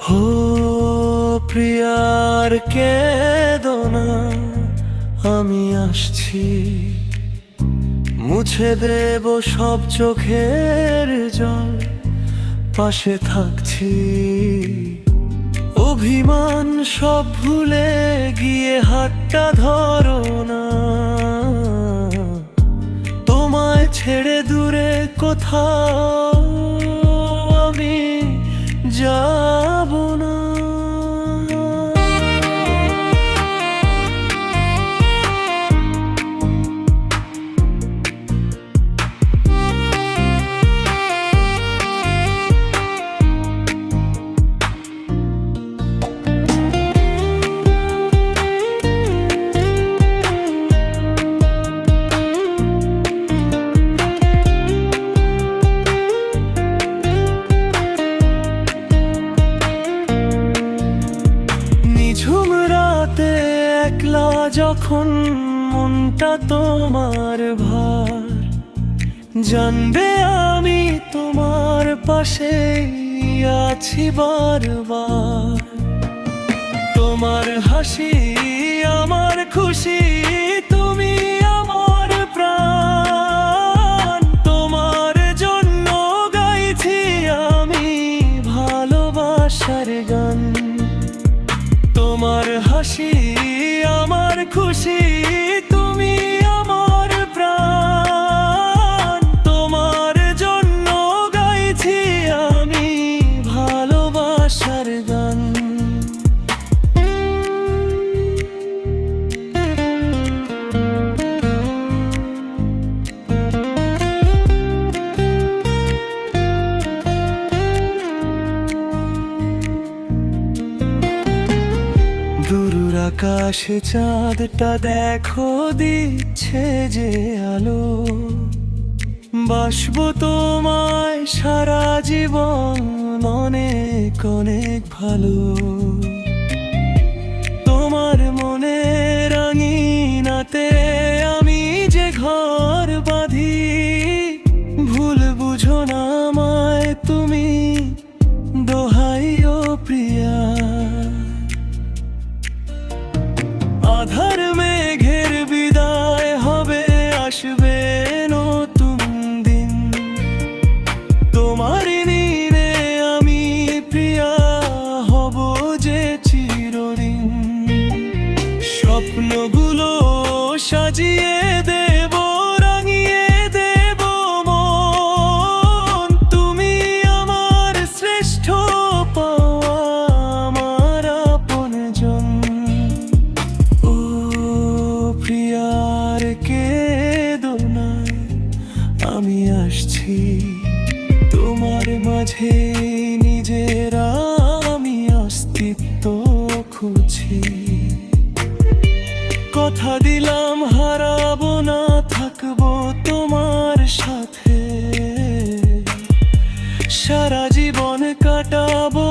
হো প্রিয়ার কেঁদো না, আমি আসছি, মুছে দেব সব চোখের জল, পাশে থাকছি। অভিমান সব ভুলে গিয়ে হাতটা ধরো না, তোমায় ছেড়ে দূরে কোথাও আমি যাব না। নিঝুম রাতে একলা যখন মনটা তোমার ভার, জানবে আমি তোমার পাশে আছি বারবার। তোমার হাসি আমার খুশি, তুমি আমার প্রাণ, তোমার জন্য গাইছি আমি ভালোবাসার গান। তোমার হাসি আমার খুশি, তুমি আমার প্রাণ, তোমার জন্য গাইছি আমি ভালোবাসার গান। দূর আকাশে চাঁদটা দেখো দিচ্ছে যে আলো, বাসবো তোমায় সারা জীবন অনেক অনেক ভালো। তোমার মনে রাঙিনাতে আমি যে ঘর বাঁধি, ভুল বুঝো না আমায় তুমি, দোহাই ও প্রিয়া। আধার মেঘের বিদায় হবে, আসবে নতুন দিন, তোমার নীড়ে আমি প্রিয়া হব যে চিরদিন। স্বপ্নগুলো সাজিয়ে দেব, রাঙিয়ে দেব মন, তুমি আমার শ্রেষ্ঠ পাওয়া, আমার আপনজন। প্রিয়ার কেঁদো না, আমি আসছি, তোমার মাঝে নিজের আমি অস্তিত্ব খুঁজছি। কথা দিলাম হারাবো না, থাকবো তোমার সাথে, সারা জীবন কাটাবো